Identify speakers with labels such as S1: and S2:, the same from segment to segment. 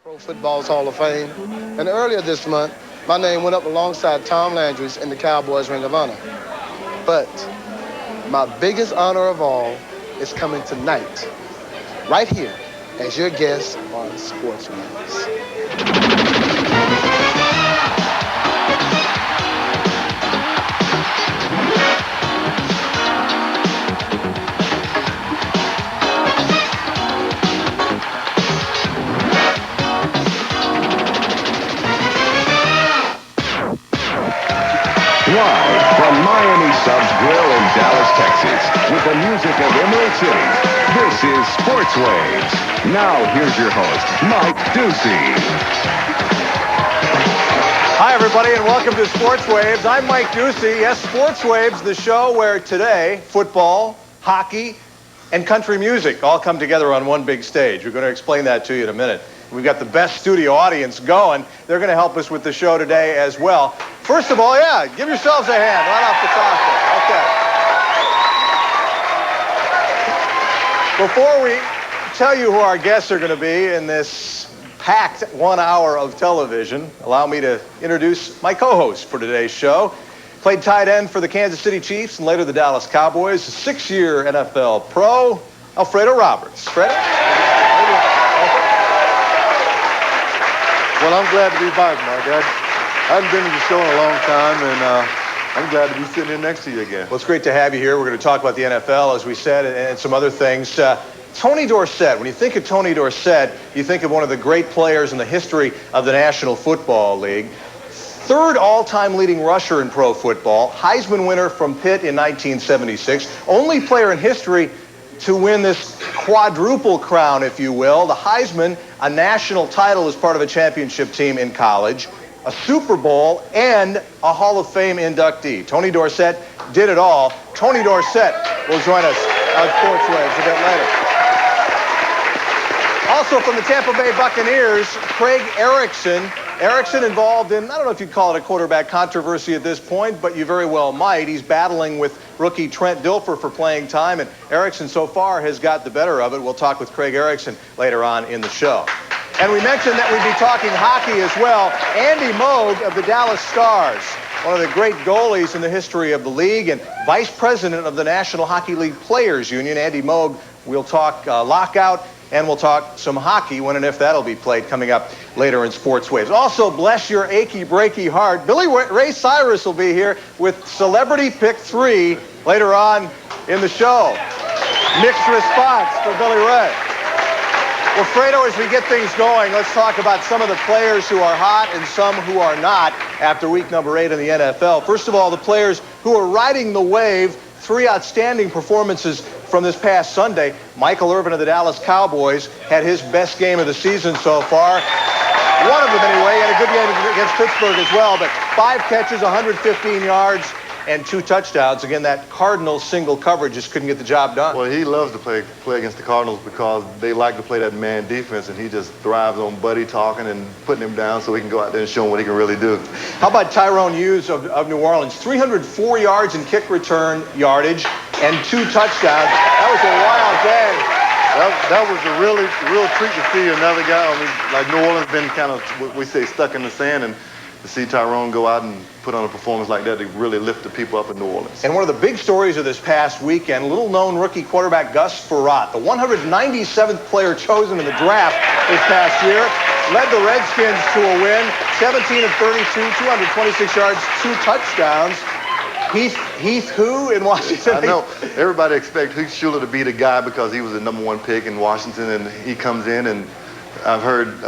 S1: Pro Football's Hall of Fame. And earlier this month, my name went up alongside Tom Landry's in the Cowboys Ring of Honor. But my biggest honor of all is coming tonight, right here, as your guest on Sports Waves.
S2: Live from Miami Subs Grill in Dallas, Texas, with the music of Emerald City, this is Sports Waves. Now, here's your host, Mike Doocy.
S3: Hi, everybody, and welcome to Sports Waves. I'm Mike Doocy. Yes, Sports Waves, the show where today, football, hockey, and country music all come together on one big stage. We're going to explain that to you in a minute. We've got the best studio audience going. They're going to help us with the show today as well. First of all, give yourselves a hand right off the top there. Okay. Before we tell you who our guests are going to be in this packed 1 hour of television, allow me to introduce my co-host for today's show. Played tight end for the Kansas City Chiefs and later the Dallas Cowboys. A 6-year NFL pro, Alfredo Roberts. Fredo?
S4: Well, I'm glad to be back, Mike. I haven't been to the show in a long time, and I'm glad to be sitting here next to you again.
S3: Well, it's great to have you here. We're going to talk about the NFL, as we said, and some other things. Tony Dorsett, when you think of Tony Dorsett, you think of one of the great players in the history of the National Football League. Third all-time leading rusher in pro football, Heisman winner from Pitt in 1976, only player in history to win this quadruple crown, if you will. The Heisman, a national title as part of a championship team in college, a Super Bowl, and a Hall of Fame inductee. Tony Dorsett did it all. Tony Dorsett will join us on Sports Waves a bit later. Also from the Tampa Bay Buccaneers, Craig Erickson. Erickson involved in, I don't know if you'd call it a quarterback controversy at this point, but you very well might. He's battling with rookie Trent Dilfer for playing time, and Erickson so far has got the better of it. We'll talk with Craig Erickson later on in the show. And we mentioned that we'd be talking hockey as well. Andy Moog of the Dallas Stars, one of the great goalies in the history of the league and vice president of the National Hockey League Players Union. Andy Moog, we'll talk lockout, and we'll talk some hockey when and if that'll be played coming up later in Sports Waves. Also, bless your achy, breaky heart, Billy Ray Cyrus will be here with Celebrity Pick 3 later on in the show. Mixed response for Billy Ray. Well, Fredo, as we get things going, let's talk about some of the players who are hot and some who are not after week number 8 in the NFL. First of all, the players who are riding the wave, 3 outstanding performances from this past Sunday. Michael Irvin of the Dallas Cowboys had his best game of the season so far. One of them, anyway. He had a good game against Pittsburgh as well, but 5 catches, 115 yards, and 2 touchdowns. Again, that Cardinals single coverage just couldn't get the job done.
S4: Well, he loves to play against the Cardinals because they like to play that man defense, and he just thrives on buddy talking and putting him down so he can go out there and show him what he can really do.
S3: How about Tyrone Hughes of New Orleans? 304 yards in kick return yardage and 2 touchdowns. That was a wild game.
S4: That was a real treat to see another guy. I mean, like New Orleans been kind of, what we say, stuck in the sand, and to see Tyrone go out and put on a performance like that, to really lift the people up in New Orleans.
S3: And one of the big stories of this past weekend, little-known rookie quarterback Gus Frerotte, the 197th player chosen in the draft this past year, led the Redskins to a win, 17 of 32, 226 yards, 2 touchdowns. Heath who in Washington?
S4: I know. Everybody expects Heath Schuler to be the guy because he was the #1 pick in Washington, and he comes in, and I've heard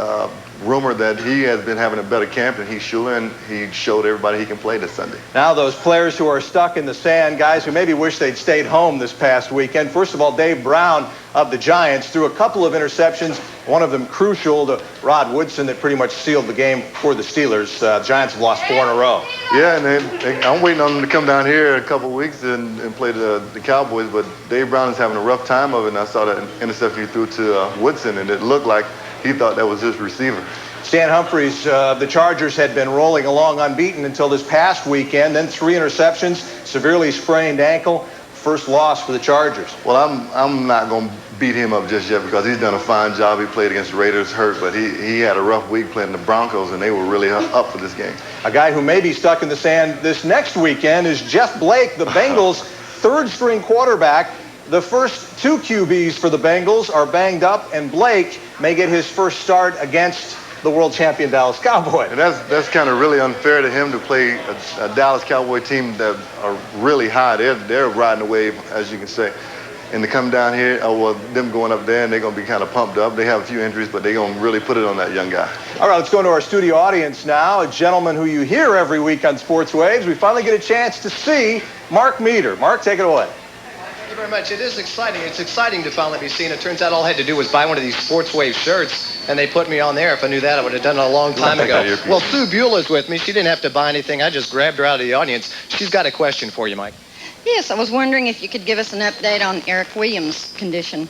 S4: rumor that he has been having a better camp than Heath Schuler, and he showed everybody he can play this Sunday.
S3: Now those players who are stuck in the sand, guys who maybe wish they'd stayed home this past weekend. First of all, Dave Brown of the Giants threw a couple of interceptions, one of them crucial to Rod Woodson that pretty much sealed the game for the Steelers. Giants have lost 4 in a row.
S4: Yeah, and I'm waiting on them to come down here in a couple of weeks and play the Cowboys, but Dave Brown is having a rough time of it, and I saw that interception he threw to Woodson, and it looked like he thought that was his receiver.
S3: Stan Humphries, the Chargers had been rolling along unbeaten until this past weekend, then 3 interceptions, severely sprained ankle, first loss for the Chargers.
S4: Well, I'm not going to beat him up just yet because he's done a fine job. He played against the Raiders hurt, but he had a rough week playing the Broncos, and they were really up for this game.
S3: A guy who may be stuck in the sand this next weekend is Jeff Blake, the Bengals' third-string quarterback. The first two QBs for the Bengals are banged up, and Blake may get his first start against the world champion Dallas Cowboys.
S4: And that's kind of really unfair to him to play a Dallas Cowboy team that are really high. They're riding the wave, as you can say. And to come down here, them going up there, and they're going to be kind of pumped up. They have a few injuries, but they're going to really put it on that young guy.
S3: All right, let's go into our studio audience now. A gentleman who you hear every week on Sports Waves. We finally get a chance to see Mark Meter. Mark, take it away.
S5: Thank you very much. It is exciting. It's exciting to finally be seen. It turns out all I had to do was buy one of these Sports Wave shirts, and they put me on there. If I knew that, I would have done it a long time ago. Well, Sue Beulah's with me. She didn't have to buy anything. I just grabbed her out of the audience. She's got a question for you, Mike.
S6: Yes, I was wondering if you could give us an update on Eric Williams' condition.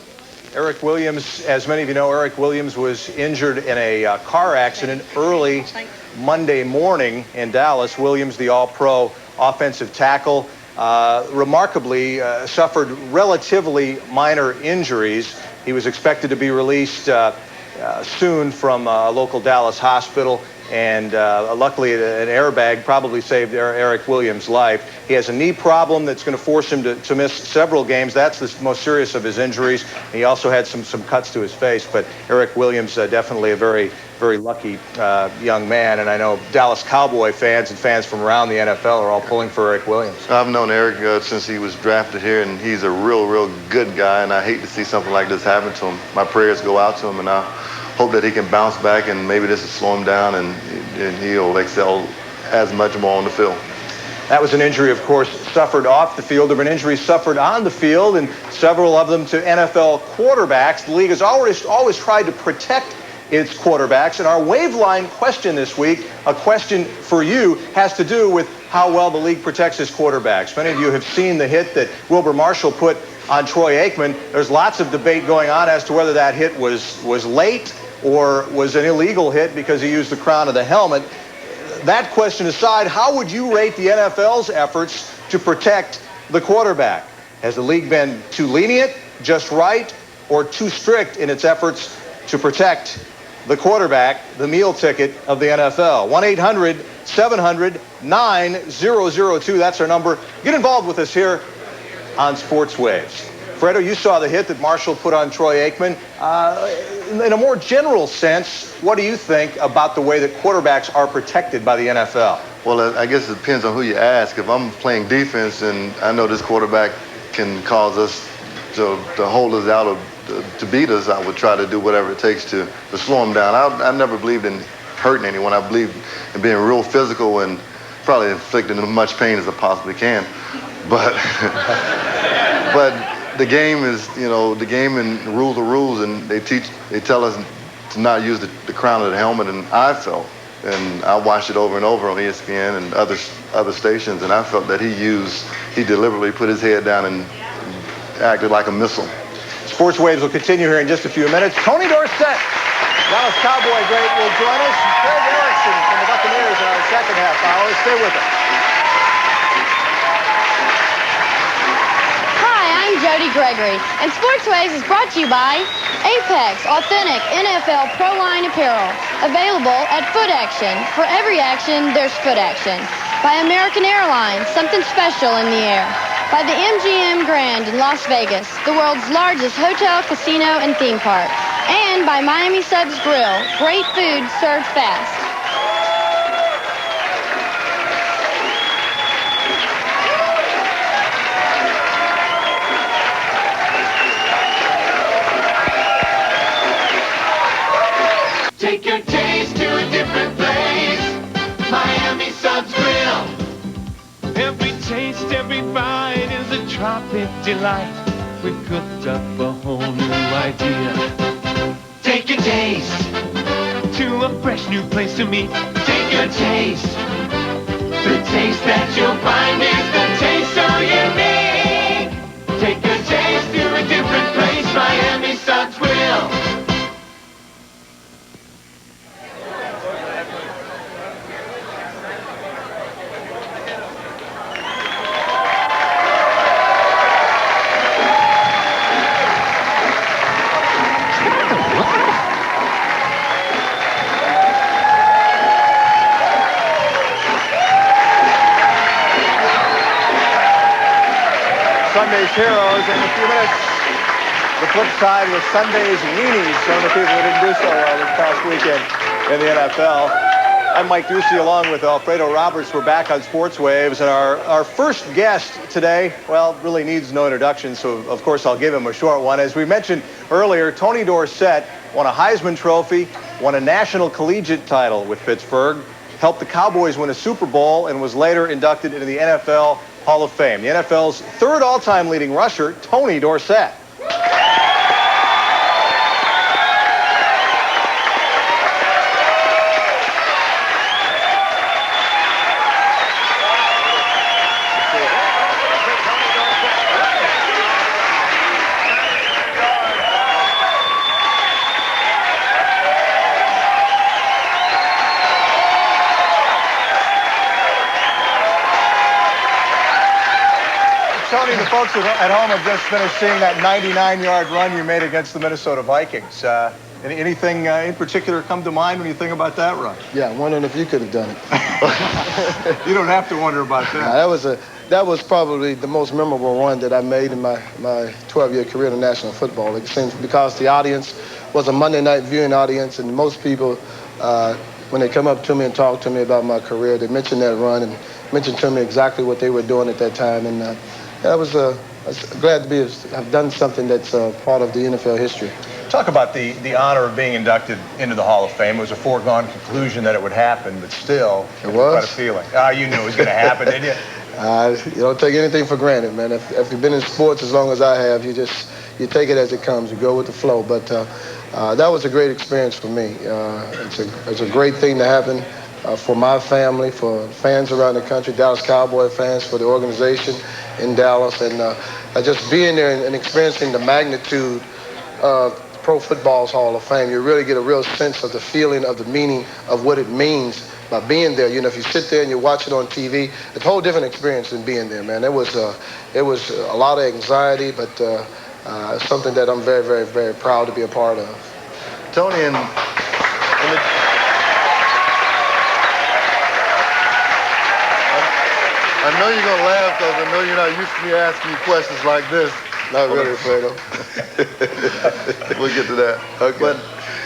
S3: Eric Williams, as many of you know, Eric Williams was injured in a car accident early Monday morning in Dallas. Williams, the all-pro offensive tackle, remarkably suffered relatively minor injuries. He was expected to be released soon from a local Dallas hospital, and luckily an airbag probably saved Eric Williams' life. He has a knee problem that's going to force him to miss several games. That's the most serious of his injuries. He also had some cuts to his face, but Eric Williams definitely a very, very lucky young man, and I know Dallas Cowboy fans and fans from around the NFL are all pulling for Eric Williams.
S4: I've known Eric since he was drafted here, and he's a real good guy, and I hate to see something like this happen to him. My prayers go out to him, and I hope that he can bounce back, and maybe this will slow him down, and he'll excel as much more on the field.
S3: That was an injury, of course, suffered off the field. There have been injuries suffered on the field, and several of them to NFL quarterbacks. The league has always tried to protect its quarterbacks, and our Waveline question this week, a question for you, has to do with how well the league protects its quarterbacks. Many of you have seen the hit that Wilbur Marshall put on Troy Aikman. There's lots of debate going on as to whether that hit was late or was an illegal hit because he used the crown of the helmet. That question aside, how would you rate the NFL's efforts to protect the quarterback? Has the league been too lenient, just right, or too strict in its efforts to protect the quarterback, the meal ticket of the NFL? 1-800-700-9002. That's our number. Get involved with us here on Sports Waves. Fredo, you saw the hit that Marshall put on Troy Aikman. In a more general sense, what do you think about the way that quarterbacks are protected by the NFL?
S4: Well, I guess it depends on who you ask. If I'm playing defense and I know this quarterback can cause us to hold us out of to beat us, I would try to do whatever it takes to slow him down. I never believed in hurting anyone. I believed in being real physical and probably inflicting as much pain as I possibly can. But the game is, the game and rules are rules, and they tell us to not use the crown of the helmet, and I felt, and I watched it over and over on ESPN and other stations, and I felt that he deliberately put his head down and acted like a missile.
S3: Sports Waves will continue here in just a few minutes. Tony Dorsett, Dallas Cowboy great, will join us. Craig Erickson from the Buccaneers in our second half hour. Stay with us.
S7: Jody Gregory, and Sports Waves is brought to you by Apex Authentic NFL Pro Line Apparel, available at Foot Action. For every action, there's Foot Action. By American Airlines, something special in the air. By the MGM Grand in Las Vegas, the world's largest hotel, casino, and theme park. And by Miami Subs Grill, great food served fast.
S8: Take your taste to a different place. Miami Subs Grill.
S9: Every taste, every bite is a tropic delight. We've cooked up a whole new idea.
S8: Take your taste
S9: To a fresh new place to meet.
S8: Take your taste. The taste that you'll find is the taste so unique. Take your taste to a different place. Miami Subs Grill.
S3: Sunday's heroes. In a few minutes, the flip side with Sunday's weenies. Some of the people who didn't do so well this past weekend in the NFL. I'm Mike Doocy along with Alfredo Roberts. We're back on Sports Waves, and our first guest today, well, really needs no introduction, so of course I'll give him a short one. As we mentioned earlier, Tony Dorsett won a Heisman Trophy, won a National Collegiate title with Pittsburgh, helped the Cowboys win a Super Bowl, and was later inducted into the NFL Hall of Fame. The NFL's third all-time leading rusher, Tony Dorsett. Tony, the folks at home have just finished seeing that 99-yard run you made against the Minnesota Vikings. Anything in particular come to mind when you think about that run?
S1: Yeah, I'm wondering if you could have done it.
S3: You don't have to wonder about that.
S1: That was probably the most memorable run that I made in my 12-year career in National Football. It seems because the audience was a Monday night viewing audience, and most people, when they come up to me and talk to me about my career, they mention that run and mention to me exactly what they were doing at that time. And I was glad to have done something that's part of the NFL history.
S3: Talk about the honor of being inducted into the Hall of Fame. It was a foregone conclusion that it would happen, but still, it was quite a feeling. You knew it was going to happen, didn't you?
S1: You don't take anything for granted, man. If you've been in sports as long as I have, you take it as it comes. You go with the flow. But that was a great experience for me. It's a great thing to happen for my family, for fans around the country, Dallas Cowboy fans, for the organization in Dallas, and just being there and experiencing the magnitude of Pro Football's Hall of Fame. You really get a real sense of the feeling of the meaning of what it means by being there. You know, if you sit there and you watch it on TV, it's a whole different experience than being there, man. It was a lot of anxiety, but something that I'm very, very, very proud to be a part of.
S4: Tony, I know you're going to laugh because I know you're not used to me asking you questions like this.
S1: Not really, Alfredo.
S4: We'll get to that. Okay. But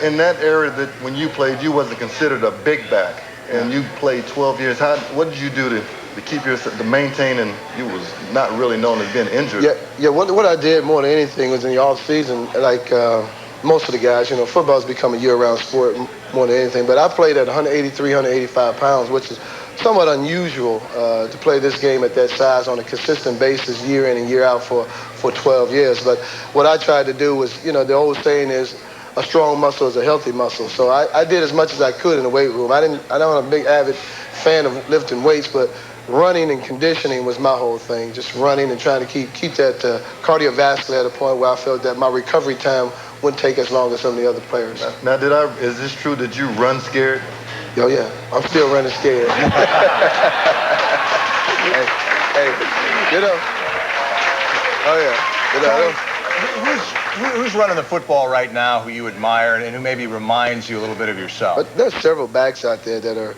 S4: in that era that when you played, you wasn't considered a big back, and you played 12 years. What did you do to keep yourself, to maintain, and you was not really known as being injured?
S1: Yeah. What I did more than anything was in the off season, like most of the guys, you know, football's become a year-round sport more than anything. But I played at 183, 185 pounds, which is somewhat unusual to play this game at that size on a consistent basis year in and year out for 12 years. But what I tried to do was, you know, the old saying is a strong muscle is a healthy muscle. So I did as much as I could in the weight room. I'm not a big avid fan of lifting weights, but running and conditioning was my whole thing. Just running and trying to keep that cardiovascular at a point where I felt that my recovery time wouldn't take as long as some of the other players.
S4: Now, is this true that you run scared?
S1: Oh, yeah. I'm still running scared. hey, you know. Oh, yeah.
S3: Who's running the football right now who you admire and who maybe reminds you a little bit of yourself?
S1: But there's several backs out there that are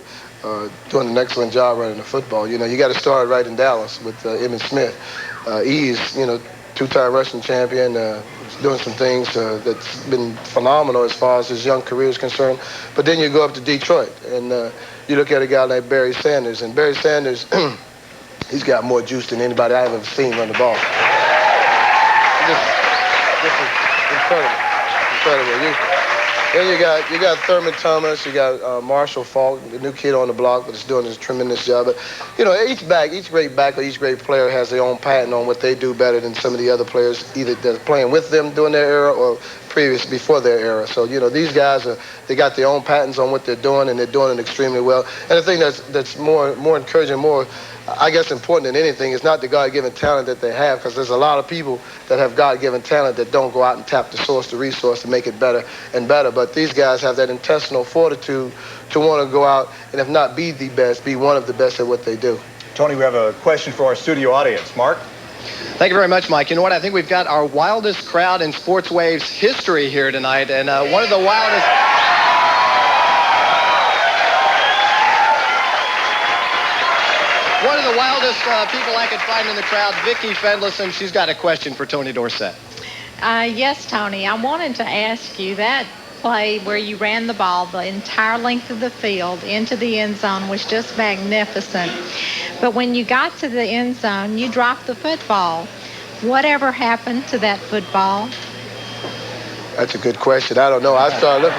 S1: doing an excellent job running the football. You know, you got to start right in Dallas with Emmitt Smith. He's, you know, two-time rushing champion, doing some things that's been phenomenal as far as his young career is concerned. But then you go up to Detroit, and you look at a guy like Barry Sanders. And Barry Sanders, he's got more juice than anybody I've ever seen run the ball. Just incredible. Then you got Thurman Thomas, you got Marshall Faulk, the new kid on the block that's doing a tremendous job. But, you know, each great back or each great player has their own pattern on what they do better than some of the other players, either they're playing with them during their era or before their era. So, you know, these guys they got their own patterns on what they're doing, and they're doing it extremely well. And the thing that's more encouraging, more, I guess, important than anything is not the God-given talent that they have, because there's a lot of people that have God-given talent that don't go out and tap the source, the resource to make it better and better. But these guys have that intestinal fortitude to want to go out and, if not be the best, be one of the best at what they do.
S3: Tony, we have a question for our studio audience. Mark?
S5: Thank you very much, Mike. You know what? I think we've got our wildest crowd in Sports Waves history here tonight, and one of the wildest... One of the wildest people I could find in the crowd, Vicki Fendlison. She's got a question for Tony Dorsett.
S10: Yes, Tony. I wanted to ask you, that play where you ran the ball the entire length of the field into the end zone was just magnificent. But when you got to the end zone, you dropped the football. Whatever happened to that football?
S1: That's a good question. I don't know. I started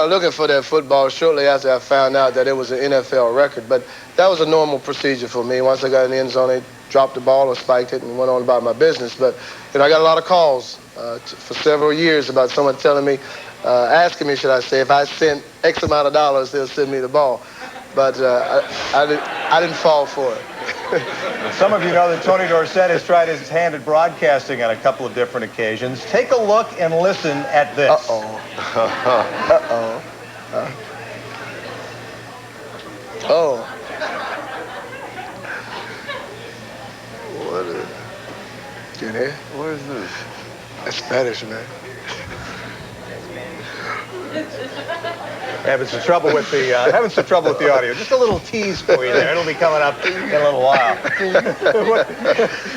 S1: looking for that football shortly after I found out that it was an NFL record. But that was a normal procedure for me. Once I got in the end zone, they dropped the ball or spiked it and went on about my business. But I got a lot of calls for several years about someone telling me, asking me, should I say, if I sent X amount of dollars, they'll send me the ball. But I didn't fall for it.
S3: Some of you know that Tony Dorsett has tried his hand at broadcasting on a couple of different occasions. Take a look and listen at this.
S1: Uh-oh. Uh-oh. Oh.
S4: What is?
S1: You hear?
S4: What is this?
S1: That's Spanish, man.
S3: Having some trouble with the audio. Just a little tease for you there. It'll be coming up in a little while.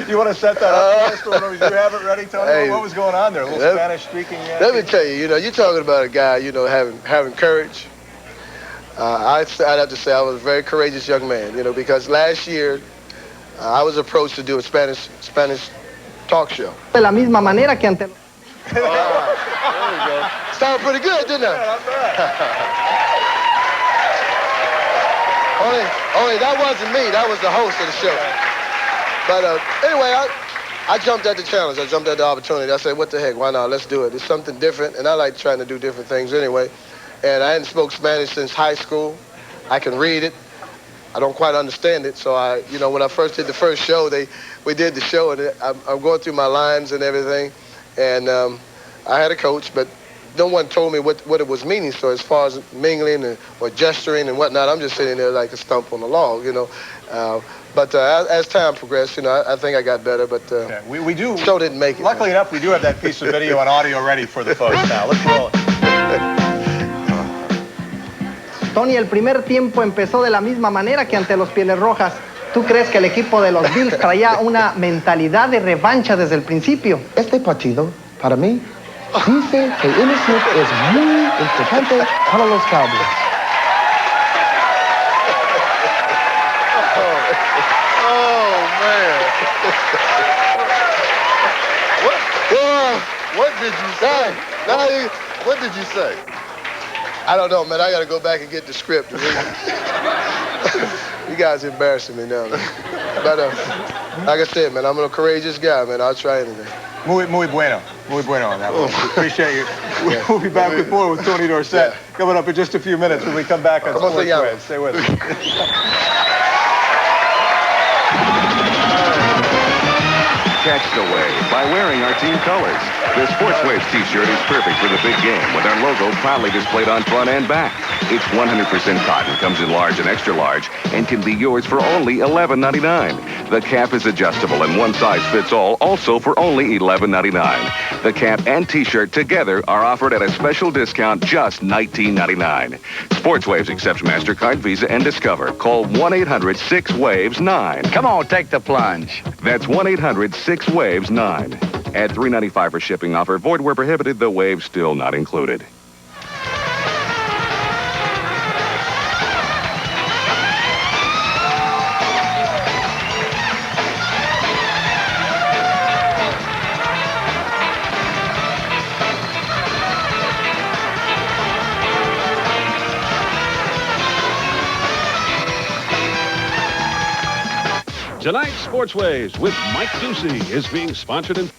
S3: You want to set that up for us? Do you have it ready, Tony?
S1: Hey,
S3: what was going on there? A little Spanish speaking.
S1: Let me tell you, you're talking about a guy, having courage. I'd have to say I was a very courageous young man, because last year I was approached to do a Spanish talk show.
S11: De la misma manera que ante...
S1: There we go. Sounded pretty good, didn't it?
S3: Yeah, not bad.
S1: Only that wasn't me. That was the host of the show. But anyway, I jumped at the challenge. I jumped at the opportunity. I said, what the heck? Why not? Let's do it. It's something different, and I like trying to do different things anyway. And I hadn't spoke Spanish since high school. I can read it. I don't quite understand it. So when I first did the first show, we did the show, and I'm going through my lines and everything. And I had a coach, but no one told me what it was meaning. So as far as mingling or gesturing and whatnot, I'm just sitting there like a stump on a log, But as time progressed, I think I got better. But
S3: we do.
S1: Show didn't make it.
S3: Luckily enough, we do have that piece of video and audio ready for the folks now. Let's roll it.
S11: Tony, el primer tiempo empezó de la misma manera que ante los Pieles Rojas. ¿Tú crees que el equipo de los Bills traía una mentalidad de revancha desde el principio?
S12: Este partido, para mí, dice que Emmitt Smith es muy importante para los Cowboys.
S4: Oh, man. What did you say? What did you say?
S1: I don't know, man. I got to go back and get the script. You guys are embarrassing me now, man. But like I said, man, I'm a courageous guy, man. I'll try anything.
S3: Muy bueno on that one. Appreciate you. We'll be back with more with Tony Dorsett coming up in just a few minutes when we come back on Sports Waves. Stay with us.
S2: Catch the wave by wearing our team colors. The Sports Waves t-shirt is perfect for the big game with our logo proudly displayed on front and back. It's 100% cotton, comes in large and extra large, and can be yours for only $11.99. The cap is adjustable and one size fits all, also for only $11.99. The cap and t-shirt together are offered at a special discount, just $19.99. Sports Waves accepts MasterCard, Visa, and Discover. Call 1-800-6-WAVES-9.
S13: Come on, take the plunge.
S2: That's 1-800-6-WAVES-9. Add $3.95 for shipping offer. Void where prohibited. The wave still not included.
S14: Tonight's Sports Waves with Mike Doocy is being sponsored in...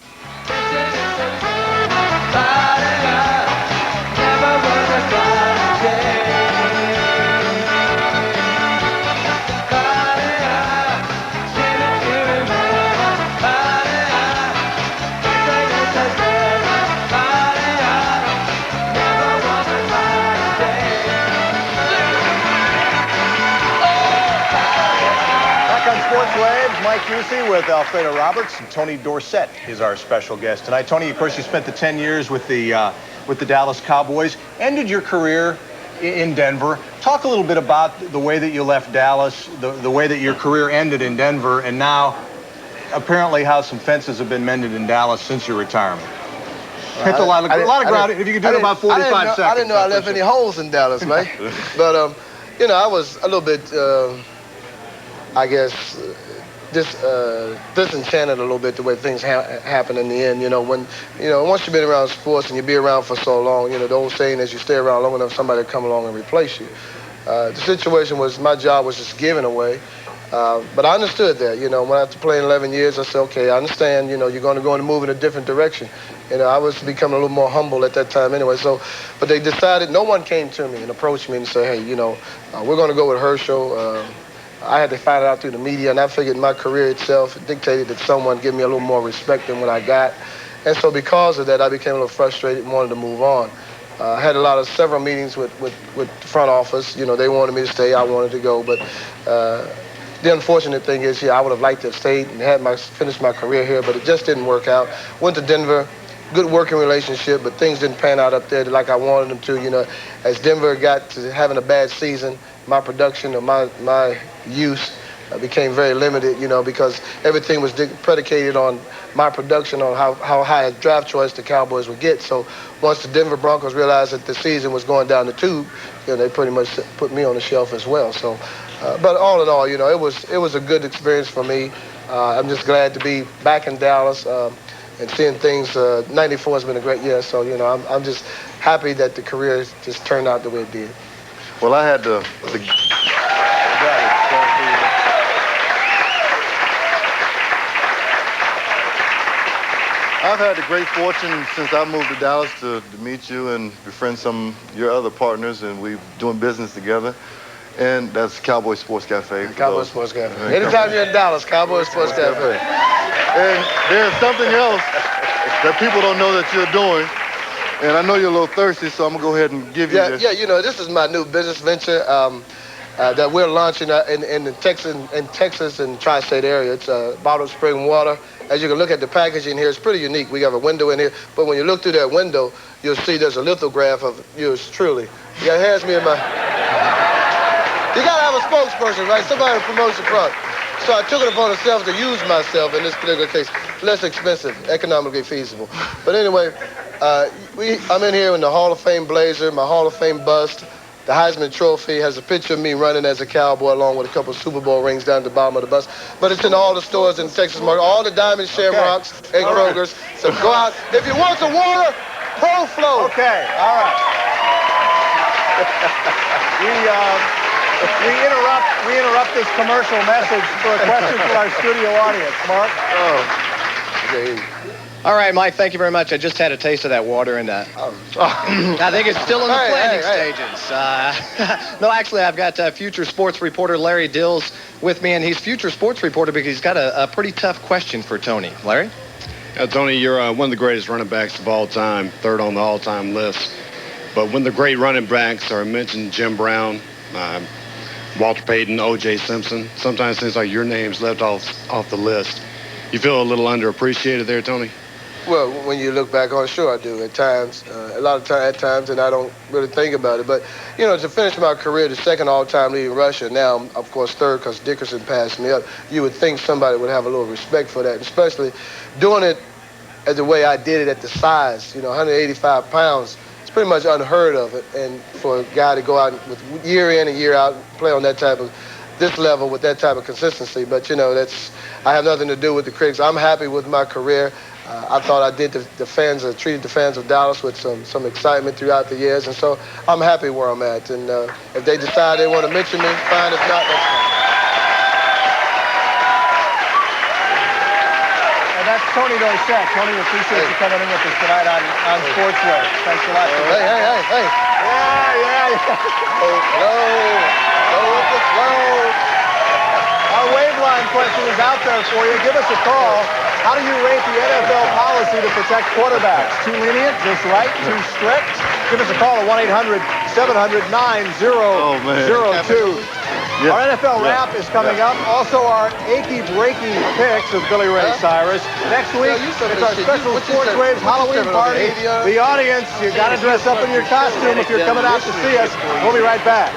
S3: Sports Waves, Mike Doocy with Alfredo Roberts, and Tony Dorsett is our special guest tonight. Tony, of course, you spent the 10 years with the Dallas Cowboys. Ended your career in Denver. Talk a little bit about the way that you left Dallas, the way that your career ended in Denver, and now apparently how some fences have been mended in Dallas since your retirement. Hit a lot of ground. If you could do it in about 45 seconds.
S1: I didn't know I left any holes in Dallas, man. But, you know, I was a little bit, I guess, disenchanted a little bit the way things happen in the end. You know, when, you know, once you've been around sports and you be around for so long, you know, the old saying is you stay around long enough, somebody will come along and replace you. The situation was my job was just given away. But I understood that, you know, when after playing 11 years, I said, okay, I understand, you know, you're going to go and move in a different direction. You know, I was becoming a little more humble at that time anyway. So, but they decided, no one came to me and approached me and said, hey, you know, we're going to go with Herschel. I had to find it out through the media, and I figured my career itself dictated that someone give me a little more respect than what I got. And so because of that, I became a little frustrated and wanted to move on. I had several meetings with the front office. You know, they wanted me to stay, I wanted to go, but the unfortunate thing is, yeah, I would have liked to have stayed and finished my career here, but it just didn't work out. Went to Denver, good working relationship, but things didn't pan out up there like I wanted them to. You know, as Denver got to having a bad season, my production or my use became very limited, you know, because everything was predicated on my production, on how high a draft choice the Cowboys would get. So once the Denver Broncos realized that the season was going down the tube, you know, they pretty much put me on the shelf as well. So, but all in all, you know, it was a good experience for me. I'm just glad to be back in Dallas and seeing things. 94 has been a great year, so, you know, I'm just happy that the career just turned out the way it did.
S4: Well, I had I've had the great fortune since I moved to Dallas to meet you and befriend some of your other partners, and we're doing business together. And that's Cowboy Sports Cafe.
S1: Cowboy Sports Cafe. Anytime you're in Dallas, Cowboy Sports Cafe.
S4: And there's something else that people don't know that you're doing. And I know you're a little thirsty, so I'm going to go ahead and give you this.
S1: Yeah, you know, this is my new business venture that we're launching in Texas and tri-state area. It's bottled spring water. As you can look at the packaging here, it's pretty unique. We have a window in here, but when you look through that window, you'll see there's a lithograph of yours truly. You got hands me in my... You got to have a spokesperson, right? Somebody who promotes the product. So I took it upon myself to use myself in this particular case. Less expensive, economically feasible. But anyway, I'm in here in the Hall of Fame blazer, my Hall of Fame bust. The Heisman Trophy has a picture of me running as a Cowboy along with a couple of Super Bowl rings down at the bottom of the bust. But it's in all the stores in Texas market, all the Diamond Shamrocks and Kroger's. So go out. If you want some water, ProFlow.
S3: Okay, all right. We interrupt this commercial message for a question from our studio audience. Mark?
S1: Okay.
S5: All right, Mike, thank you very much. I just had a taste of that water, and I think it's still in the planning stages. No, actually, I've got future sports reporter Larry Dills with me, and he's future sports reporter because he's got a pretty tough question for Tony. Larry?
S13: Tony, you're one of the greatest running backs of all time, third on the all-time list. But when the great running backs are mentioned, Jim Brown, Walter Payton, O.J. Simpson, sometimes it seems like your name's left off the list. You feel a little underappreciated there, Tony?
S1: Well, when you look back on it, sure I do at times. At times, and I don't really think about it. But, you know, to finish my career, the second all-time leading rusher, now I'm, of course, third because Dickerson passed me up, you would think somebody would have a little respect for that, especially doing it as the way I did it at the size, you know, 185 pounds. It's pretty much unheard of. And for a guy to go out with year in and year out, play on that type of, this level with that type of consistency. But, you know, I have nothing to do with the critics. I'm happy with my career. I thought I did treated the fans of Dallas with some excitement throughout the years, and so I'm happy where I'm at. And if they decide they want to mention me, fine. If not, that's fine.
S3: And that's Tony Dorsett. Tony, we appreciate you coming in with us tonight on Sportsway. Thanks a lot.
S1: Hey.
S3: Yeah.
S1: Go with the flow.
S3: Our wave line question is out there for you. Give us a call. How do you rate the NFL policy to protect quarterbacks? Too lenient, just right, too strict? Give us a call at 888-700-9002.
S4: Yeah.
S3: Our NFL wrap is coming up. Also, our achy breaky picks of Billy Ray Cyrus. Next week, it's our special Sports Waves Halloween party. The audience, you got to dress up in your costume if you're coming out to see us. We'll be right back.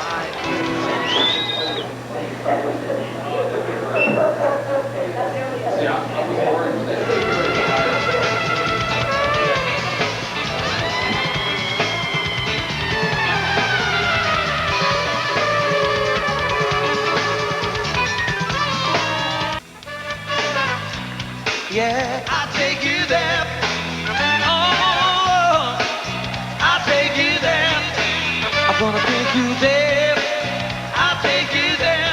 S8: Yeah, I'll take you there. Oh, I'll take you there. I'm gonna take you there. I'll take you there.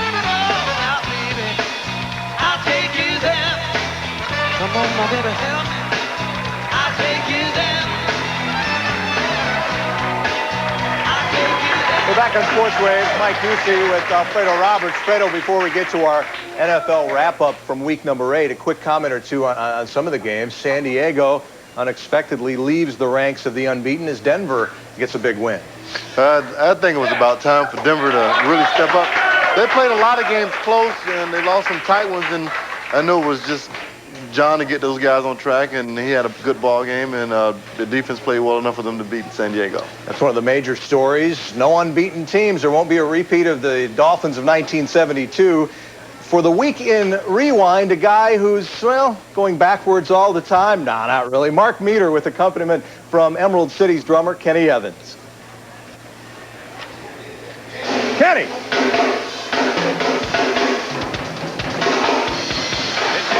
S8: Oh, now, baby, I'll take you there. Come on, my baby, help me. I'll take you there. I'll take you there.
S3: We're back on Sports Waves. Mike Doocy with Alfredo Roberts. Fredo, before we get to our NFL wrap-up from week number 8, a quick comment or two on some of the games. San Diego unexpectedly leaves the ranks of the unbeaten as Denver gets a big win.
S4: I think it was about time for Denver to really step up. They played a lot of games close, and they lost some tight ones, and I know it was just John to get those guys on track, and he had a good ball game, and the defense played well enough for them to beat San Diego.
S3: That's one of the major stories. No unbeaten teams. There won't be a repeat of the Dolphins of 1972. For the week in Rewind, a guy who's, well, going backwards all the time. Nah, not really. Mark Meter with accompaniment from Emerald City's drummer, Kenny Evans. Kenny!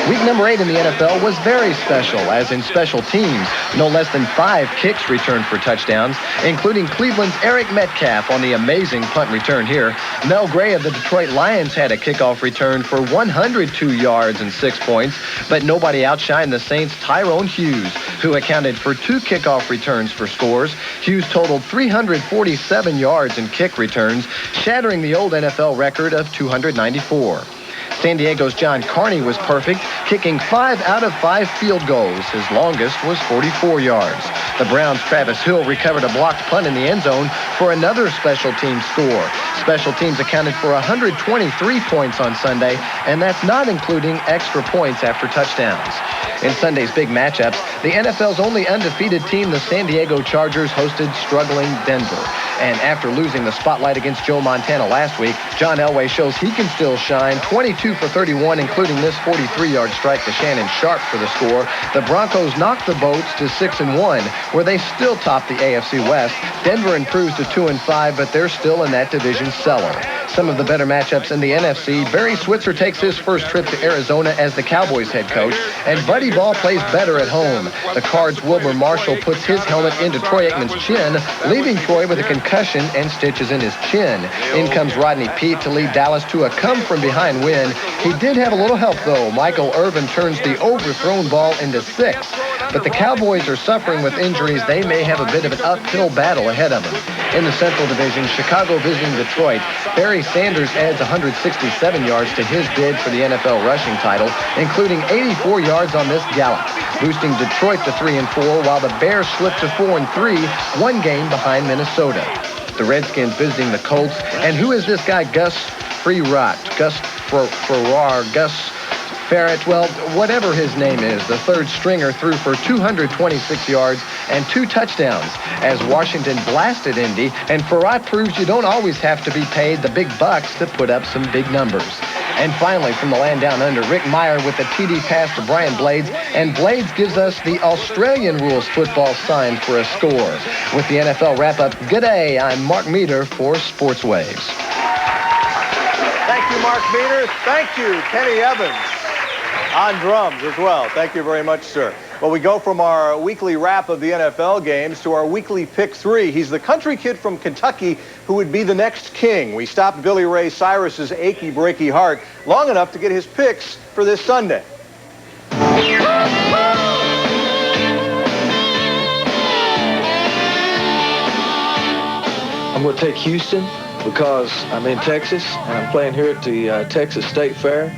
S15: Week number 8 in the NFL was very special, as in special teams. No less than 5 kicks returned for touchdowns, including Cleveland's Eric Metcalf on the amazing punt return here. Mel Gray of the Detroit Lions had a kickoff return for 102 yards and 6 points, but nobody outshined the Saints' Tyrone Hughes, who accounted for 2 kickoff returns for scores. Hughes totaled 347 yards in kick returns, shattering the old NFL record of 294. San Diego's John Carney was perfect, kicking 5 out of 5 field goals. His longest was 44 yards. The Browns' Travis Hill recovered a blocked punt in the end zone for another special team score. Special teams accounted for 123 points on Sunday, and that's not including extra points after touchdowns. In Sunday's big matchups, the NFL's only undefeated team, the San Diego Chargers, hosted struggling Denver. And after losing the spotlight against Joe Montana last week, John Elway shows he can still shine. 22 for 31, including this 43-yard strike to Shannon Sharp for the score. The Broncos knocked the Boats to 6-1, where they still top the AFC West. Denver improves to 2-5, but they're still in that division cellar. Some of the better matchups in the NFC. Barry Switzer takes his first trip to Arizona as the Cowboys head coach, and Buddy Ball plays better at home. The Cards' Wilbur Marshall puts his helmet into Troy Aikman's chin, leaving Troy with a concussion and stitches in his chin. In comes Rodney Peete to lead Dallas to a come-from-behind win. He did have a little help, though. Michael Irvin turns the overthrown ball into 6. But the Cowboys are suffering with injuries. They may have a bit of an uphill battle ahead of them. In the Central Division, Chicago visiting Detroit. Barry Sanders adds 167 yards to his bid for the NFL rushing title, including 84 yards on this gallop, boosting Detroit to 3-4, while the Bears slip to 4-3, 1 game behind Minnesota. The Redskins visiting the Colts. And who is this guy, Gus Frerotte? Gus Ferret, well, whatever his name is, the third stringer threw for 226 yards and 2 touchdowns as Washington blasted Indy, and Ferrat proves you don't always have to be paid the big bucks to put up some big numbers. And finally, from the land down under, Rick Meyer with the TD pass to Brian Blades, and Blades gives us the Australian rules football sign for a score. With the NFL wrap-up, g'day, I'm Mark Meter for Sports Waves.
S3: Thank you, Mark Meter. Thank you, Kenny Evans. On drums as well. Thank you very much, sir. Well, we go from our weekly wrap of the NFL games to our weekly pick 3. He's the country kid from Kentucky who would be the next king. We stopped Billy Ray Cyrus's achy breaky heart long enough to get his picks for this Sunday.
S16: I'm going to take Houston because I'm in Texas and I'm playing here at the Texas State Fair.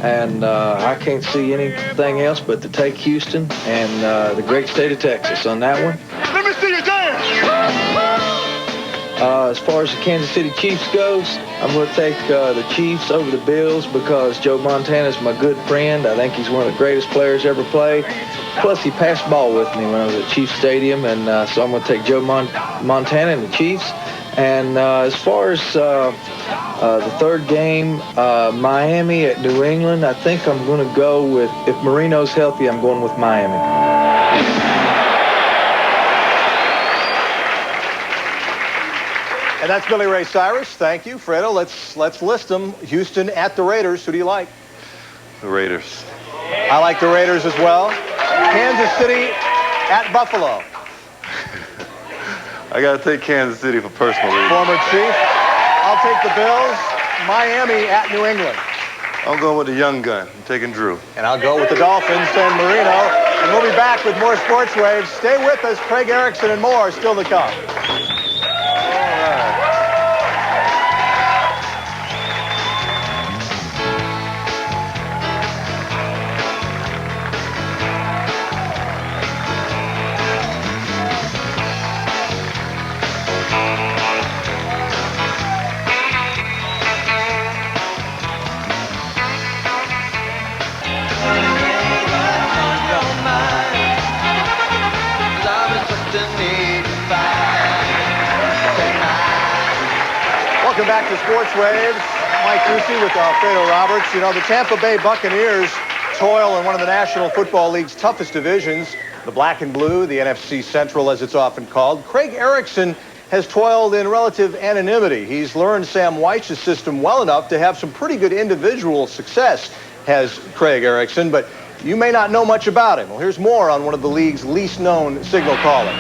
S16: And I can't see anything else but to take Houston and the great state of Texas on that one.
S8: Let me see you dance!
S16: As far as the Kansas City Chiefs goes, I'm going to take the Chiefs over the Bills because Joe Montana is my good friend. I think he's one of the greatest players ever played. Plus, he passed the ball with me when I was at Chiefs Stadium, and so I'm going to take Joe Montana and the Chiefs. And as far as the third game, Miami at New England, I think I'm going to go with, if Marino's healthy, I'm going with Miami.
S3: And that's Billy Ray Cyrus. Thank you, Fredo. Let's list them. Houston at the Raiders. Who do you like?
S4: The Raiders.
S3: I like the Raiders as well. Kansas City at Buffalo.
S4: I got to take Kansas City for personal reasons.
S3: Former Chief. I'll take the Bills. Miami at New England.
S4: I'm going with the young gun. I'm taking Drew.
S3: And I'll go with the Dolphins, San Marino. And we'll be back with more Sports Waves. Stay with us. Craig Erickson and more still to come. Welcome back to Sports Waves. Mike Doocy with Alfredo Roberts. You know, the Tampa Bay Buccaneers toil in one of the National Football League's toughest divisions, the black and blue, the NFC Central as it's often called. Craig Erickson has toiled in relative anonymity. He's learned Sam Weich's system well enough to have some pretty good individual success, has Craig Erickson, but you may not know much about him. Well, here's more on one of the league's least known signal callers.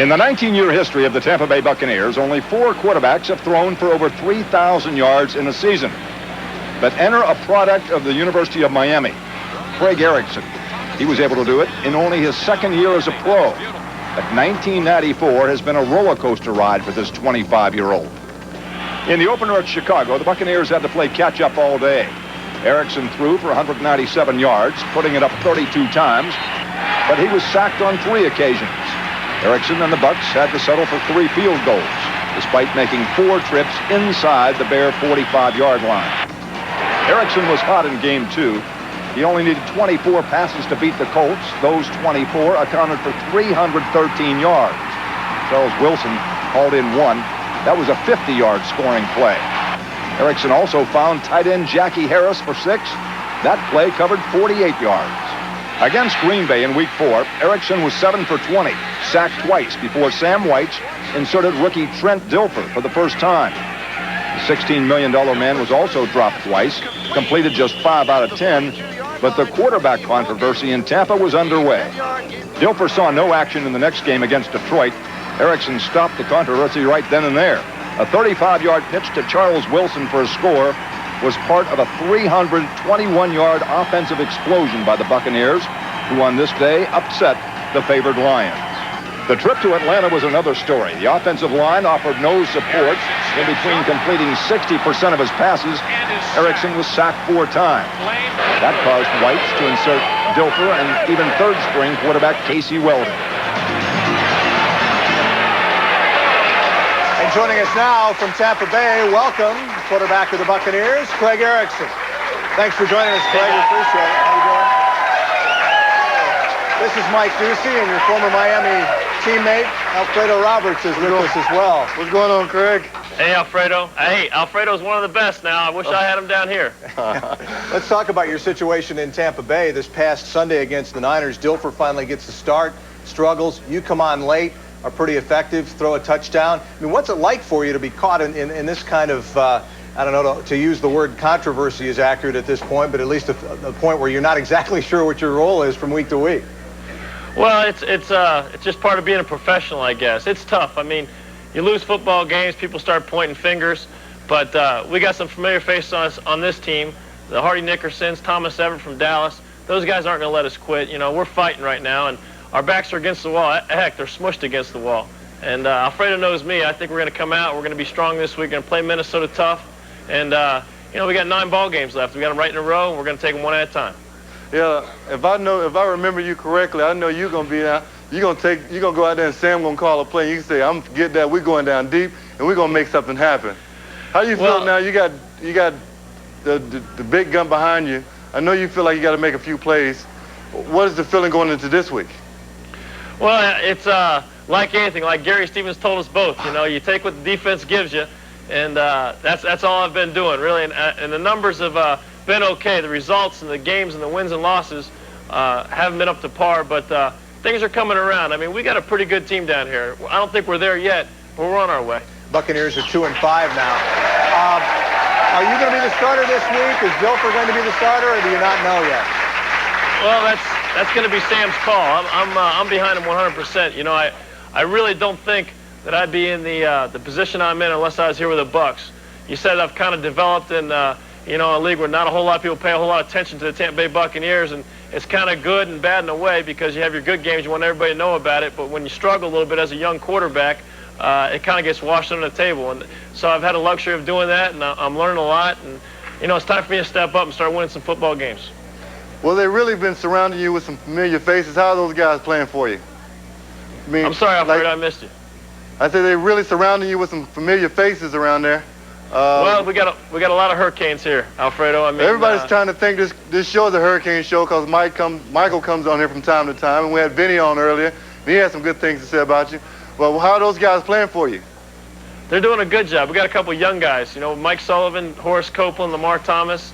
S17: In the 19-year history of the Tampa Bay Buccaneers, only 4 quarterbacks have thrown for over 3,000 yards in a season. But enter a product of the University of Miami, Craig Erickson. He was able to do it in only his second year as a pro. But 1994 has been a roller coaster ride for this 25-year-old. In the opener at Chicago, the Buccaneers had to play catch-up all day. Erickson threw for 197 yards, putting it up 32 times, but he was sacked on 3 occasions. Erickson and the Bucs had to settle for 3 field goals, despite making 4 trips inside the bare 45-yard line. Erickson was hot in Game 2. He only needed 24 passes to beat the Colts. Those 24 accounted for 313 yards. Charles Wilson hauled in 1. That was a 50-yard scoring play. Erickson also found tight end Jackie Harris for 6. That play covered 48 yards. Against Green Bay in Week 4, Erickson was 7 for 20, sacked twice before Sam Weich inserted rookie Trent Dilfer for the first time. The $16 million man was also dropped twice, completed just 5 out of 10, but the quarterback controversy in Tampa was underway. Dilfer saw no action in the next game against Detroit. Erickson stopped the controversy right then and there. A 35-yard pitch to Charles Wilson for a score was part of a 321-yard offensive explosion by the Buccaneers, who on this day upset the favored Lions. The trip to Atlanta was another story. The offensive line offered no support. In between completing 60% of his passes, Erickson was sacked 4 times. That caused Weich to insert Dilfer and even third-string quarterback Casey Weldon.
S3: And joining us now from Tampa Bay, welcome, quarterback of the Buccaneers, Craig Erickson. Thanks for joining us, Craig. We appreciate it. How you doing? This is Mike Doocy, and your former Miami teammate, Alfredo Roberts, is with us as well.
S4: What's going on, Craig?
S18: Hey, Alfredo. Hey, Alfredo's one of the best now. I wish I had him down here.
S3: Let's talk about your situation in Tampa Bay. This past Sunday against the Niners, Dilfer finally gets the start, struggles. You come on late, are pretty effective, throw a touchdown. I mean, what's it like for you to be caught in this kind of, I don't know, to use the word controversy is accurate at this point, but at least a point where you're not exactly sure what your role is from week to week?
S18: Well, it's just part of being a professional, I guess. It's tough. I mean, you lose football games, people start pointing fingers, but we got some familiar faces on this team. The Hardy Nickersons, Thomas Everett from Dallas. Those guys aren't going to let us quit. You know, we're fighting right now, and our backs are against the wall. Heck, they're smushed against the wall. And Alfredo knows me. I think we're going to come out. We're going to be strong this week. We're going to play Minnesota tough. And, you know, we got 9 ball games left. We got them right in a row, and we're going to take them one at a time.
S4: Yeah, if I remember you correctly, I know you're gonna be out. You're gonna go out there and Sam gonna call a play. And you can say, "I'm get that. We're going down deep, and we're gonna make something happen. How do you feel now? You got the big gun behind you. I know you feel like you got to make a few plays. What is the feeling going into this week?
S18: Well, it's like anything, like Gary Stevens told us both. You know, you take what the defense gives you, and that's all I've been doing, really. And the numbers have been okay. The results and the games and the wins and losses haven't been up to par, but things are coming around. I mean, we got a pretty good team down here. I don't think we're there yet, but we're on our way.
S3: Buccaneers are 2-5 now. Are you going to be the starter this week? Is Dilfer going to be the starter, or do you not know yet?
S18: Well, that's going to be Sam's call. I'm behind him 100%. You know, I really don't think that I'd be in the position I'm in unless I was here with the Bucs. You said I've kind of developed in you know, a league where not a whole lot of people pay a whole lot of attention to the Tampa Bay Buccaneers, and it's kind of good and bad in a way because you have your good games, you want everybody to know about it, but when you struggle a little bit as a young quarterback, it kind of gets washed under the table. And so I've had the luxury of doing that, and I'm learning a lot, and you know, it's time for me to step up and start winning some football games.
S4: Well, they've really been surrounding you with some familiar faces. How are those guys playing for you? I mean,
S18: I'm sorry, Alfredo, I missed you.
S4: I said they're really surrounding you with some familiar faces around there.
S18: Well, we got a lot of hurricanes here, Alfredo. I mean,
S4: everybody's trying to think this show is a hurricane show because Michael comes on here from time to time, and we had Vinny on earlier, and he had some good things to say about you. Well, how are those guys playing for you?
S18: They're doing a good job. We got a couple young guys. You know, Mike Sullivan, Horace Copeland, Lamar Thomas.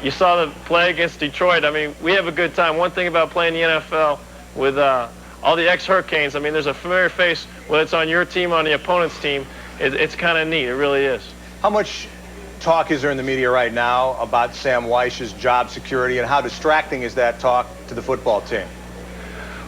S18: You saw the play against Detroit. I mean, we have a good time. One thing about playing the NFL with all the ex-Hurricanes, I mean, there's a familiar face, whether it's on your team or on the opponent's team. It's kind of neat. It really is.
S3: How much talk is there in the media right now about Sam Wyche's job security, and how distracting is that talk to the football team?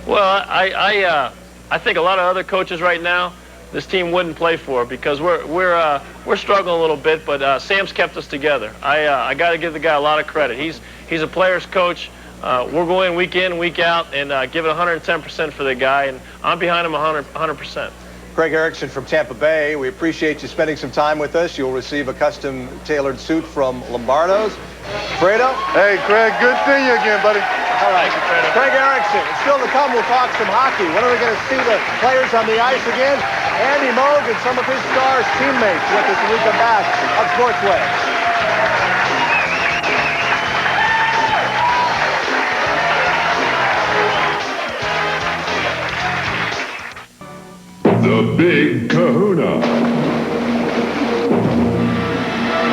S18: Well, I think a lot of other coaches right now, this team wouldn't play for because we're struggling a little bit, but Sam's kept us together. I got to give the guy a lot of credit. He's a player's coach. We're going week in, week out, and give it 110% for the guy, and I'm behind him 100%.
S3: Craig Erickson from Tampa Bay, we appreciate you spending some time with us. You'll receive a custom-tailored suit from Lombardo's. Fredo?
S4: Hey, Craig, good seeing you again, buddy.
S3: All right, Craig Erickson. And still to come, we'll talk some hockey. When are we going to see the players on the ice again? Andy Moog and some of his stars teammates with us when we come back on Sportsway.
S14: The Big Kahuna.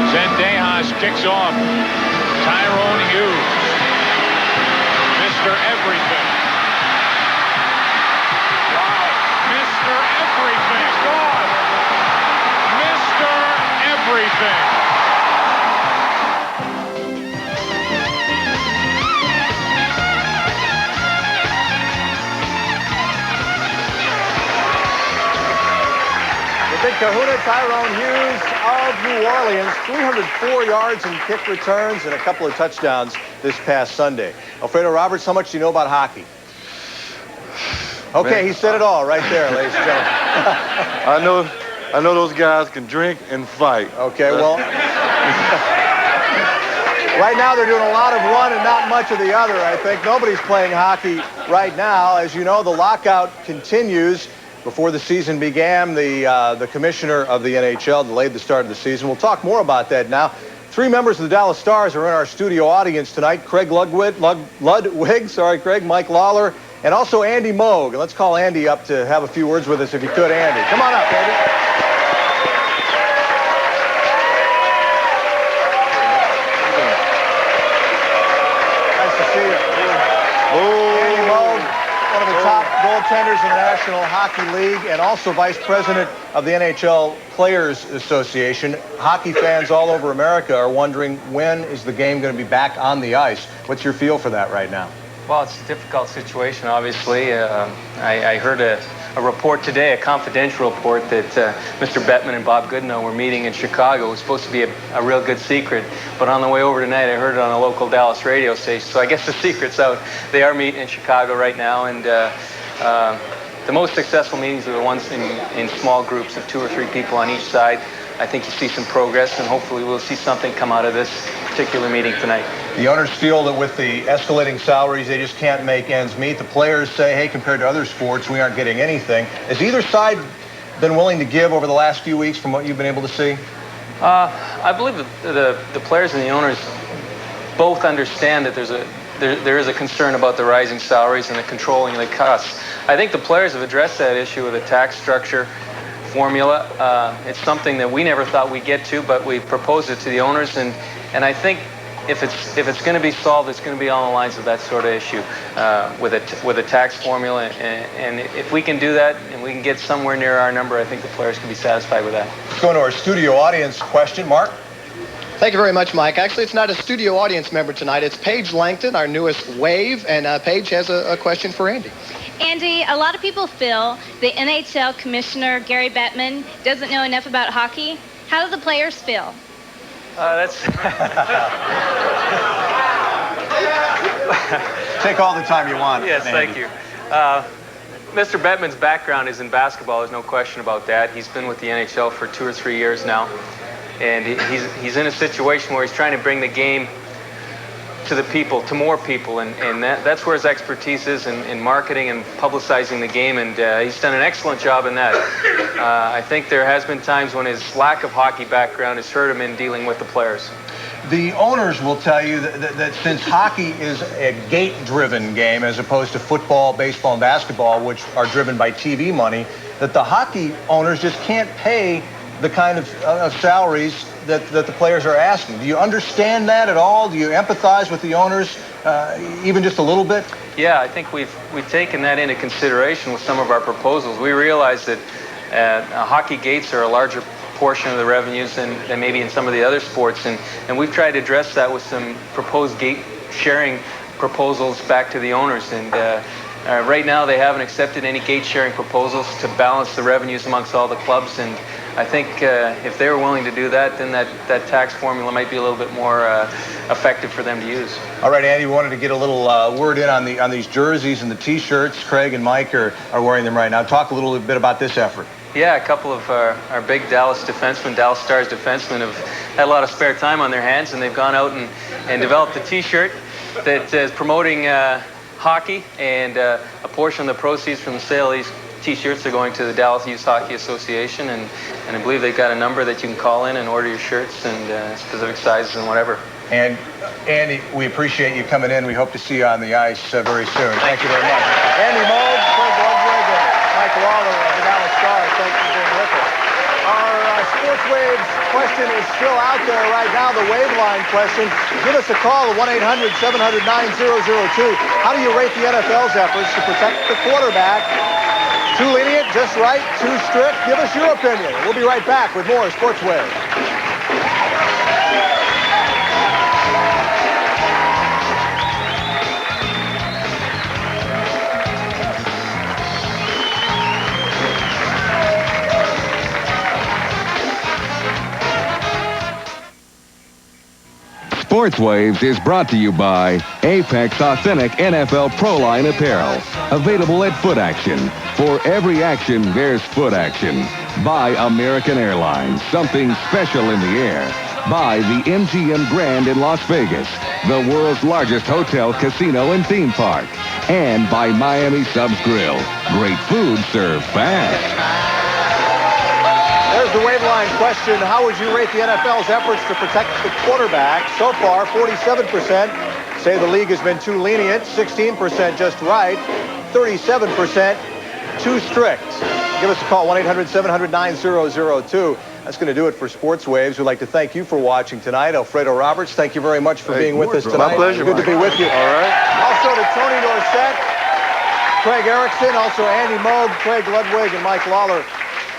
S19: Zendejas kicks off. Tyrone Hughes. Mr. Everything. Wow. Mr. Everything. He's gone. Mr. Everything.
S3: Big Kahuna, Tyrone Hughes of New Orleans, 304 yards in kick returns and a couple of touchdowns this past Sunday. Alfredo Roberts, how much do you know about hockey? Okay, he said it all right there, ladies and gentlemen.
S4: I know those guys can drink and fight.
S3: Okay, well, right now they're doing a lot of one and not much of the other, I think. Nobody's playing hockey right now. As you know, the lockout continues. Before the season began, the commissioner of the NHL delayed the start of the season. We'll talk more about that now. Three members of the Dallas Stars are in our studio audience tonight. Craig Ludwig, Mike Lawler, and also Andy Moog. And let's call Andy up to have a few words with us if you could, Andy. Come on up, Andy. Nice to see you. Andy Moog, one of the top goaltenders in the National Hockey League and also vice president of the NHL Players Association. Hockey fans all over America are wondering, when is the game going to be back on the ice? What's your feel for that right now?
S20: Well, it's a difficult situation, obviously. I heard a report today, a confidential report, that Mr. Bettman and Bob Goodenow were meeting in Chicago. It was supposed to be a real good secret, but on the way over tonight, I heard it on a local Dallas radio station, so I guess the secret's out. They are meeting in Chicago right now, and the most successful meetings are the ones in small groups of 2 or 3 people on each side. I think you see some progress, and hopefully we'll see something come out of this particular meeting tonight.
S3: The owners feel that with the escalating salaries, they just can't make ends meet. The players say, hey, compared to other sports, we aren't getting anything. Is either side been willing to give over the last few weeks from what you've been able to see?
S20: I believe that the players and the owners both understand that there is a concern about the rising salaries and the controlling of the costs. I think the players have addressed that issue with a tax structure formula. It's something that we never thought we'd get to, but we proposed it to the owners, and I think if it's going to be solved, it's going to be on the lines of that sort of issue with a tax formula. And if we can do that and we can get somewhere near our number, I think the players can be satisfied with that.
S3: Let's go to our studio audience question. Mark?
S5: Thank you very much, Mike. Actually, it's not a studio audience member tonight. It's Paige Langton, our newest wave, and Paige has a question for Andy.
S21: Andy, a lot of people feel the NHL commissioner, Gary Bettman, doesn't know enough about hockey. How do the players feel?
S20: That's...
S3: Take all the time you want.
S20: Yes,
S3: Andy.
S20: thank you. Mr. Bettman's background is in basketball. There's no question about that. He's been with the NHL for 2 or 3 years now. And he's in a situation where he's trying to bring the game to the people, to more people, and that's where his expertise is in marketing and publicizing the game, and he's done an excellent job in that. I think there has been times when his lack of hockey background has hurt him in dealing with the players.
S3: The owners will tell you that since hockey is a gate-driven game as opposed to football, baseball, and basketball, which are driven by TV money, that the hockey owners just can't pay the kind of salaries that the players are asking. Do you understand that at all? Do you empathize with the owners even just a little bit?
S20: Yeah, I think we've taken that into consideration with some of our proposals. We realize that hockey gates are a larger portion of the revenues than maybe in some of the other sports, and we've tried to address that with some proposed gate sharing proposals back to the owners, and right now they haven't accepted any gate sharing proposals to balance the revenues amongst all the clubs, and I think if they were willing to do that, then that tax formula might be a little bit more effective for them to use.
S3: All right, Andy, we wanted to get a little word in on these jerseys and the T-shirts. Craig and Mike are wearing them right now. Talk a little bit about this effort.
S20: Yeah, a couple of our big Dallas defensemen, Dallas Stars defensemen, have had a lot of spare time on their hands, and they've gone out and developed a T-shirt that is promoting hockey, and a portion of the proceeds from the sale of these T-shirts are going to the Dallas Youth Hockey Association, and I believe they've got a number that you can call in and order your shirts and specific sizes and whatever.
S3: And Andy, we appreciate you coming in. We hope to see you on the ice very soon. Thank you very much. Andy Moog, Craig Ludwig, and Mike Lawler of the Dallas Stars. Thanks for being with us. Our Sports Waves question is still out there right now, the Wave Line question. Give us a call at 1-800-700-9002. How do you rate the NFL's efforts to protect the quarterback? Too lenient, just right, too strict? Give us your opinion. We'll be right back with more Sports Waves.
S2: Sports Waves is brought to you by Apex Authentic NFL Pro Line Apparel. Available at Foot Action. For every action, there's foot action. By American Airlines. Something special in the air. By the MGM Grand in Las Vegas. The world's largest hotel, casino, and theme park. And by Miami Subs Grill. Great food served fast.
S3: There's the Waveline question. How would you rate the NFL's efforts to protect the quarterback? So far, 47% say the league has been too lenient, 16% just right, 37% too strict. Give us a call, 1-800-700-9002. That's going to do it for Sports Waves. We'd like to thank you for watching tonight. Alfredo Roberts, thank you very much for being with us tonight.
S4: My pleasure.
S3: Good to be with you.
S4: All right.
S3: Also to Tony Dorsett, Craig Erickson, also Andy Moog, Craig Ludwig, and Mike Lawler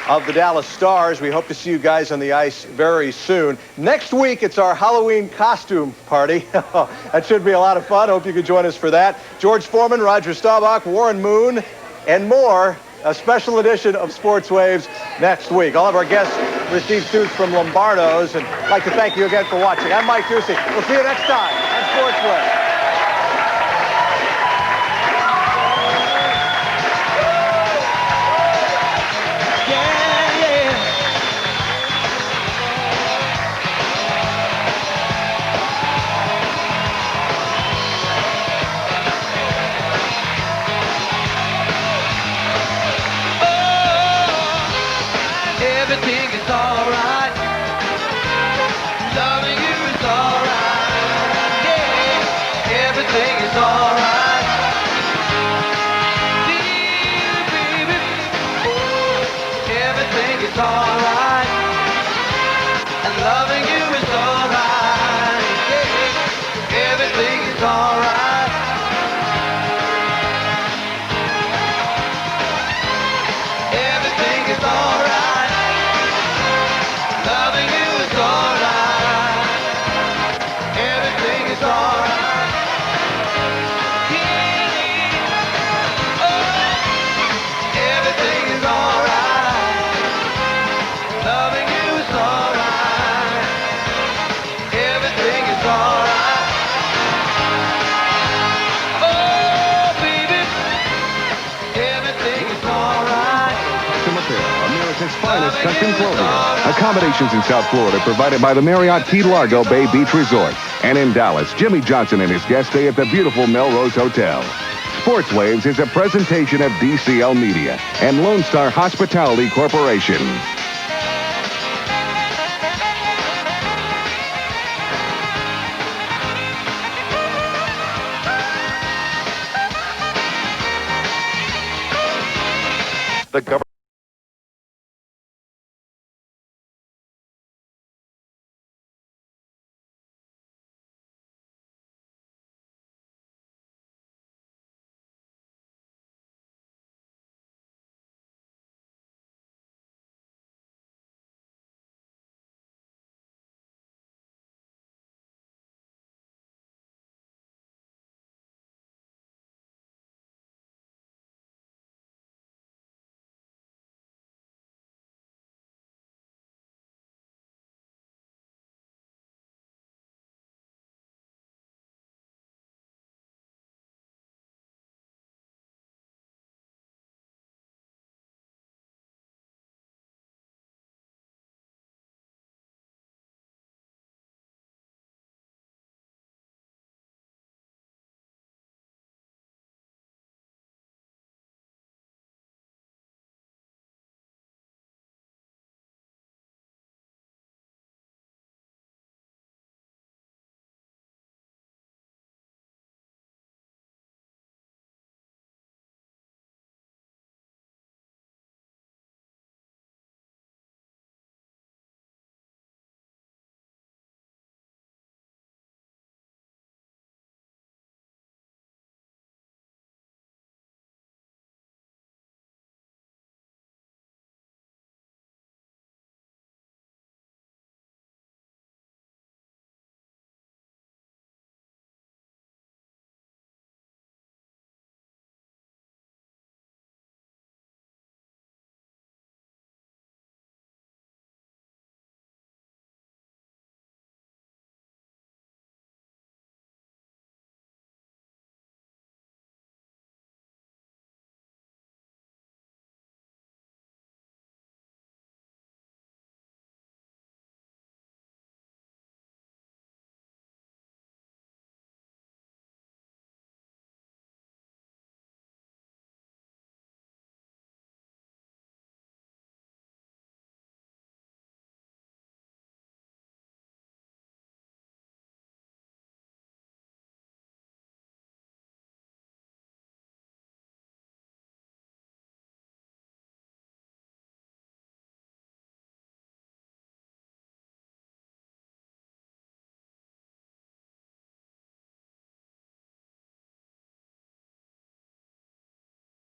S3: of the Dallas Stars. We hope to see you guys on the ice very soon. Next week, it's our Halloween costume party. That should be a lot of fun. Hope you can join us for that. George Foreman, Roger Staubach, Warren Moon, and more. A special edition of Sports Waves next week. All of our guests receive suits from Lombardo's, and I'd like to thank you again for watching. I'm Mike Doocy. We'll see you next time on Sports Waves.
S8: Loving you is alright. Yeah. Everything is alright. Everything is alright. Loving you is alright. Everything is alright. Yeah. Oh, everything is alright. Loving you is alright. Everything is alright. Oh, baby. Everything is alright.
S2: Custom Apparel, America's finest custom clothing. Accommodations in South Florida provided by the Marriott Key Largo Bay Beach Resort. And in Dallas, Jimmy Johnson and his guests stay at the beautiful Melrose Hotel. Sports Waves is a presentation of DCL Media and Lone Star Hospitality Corporation. The government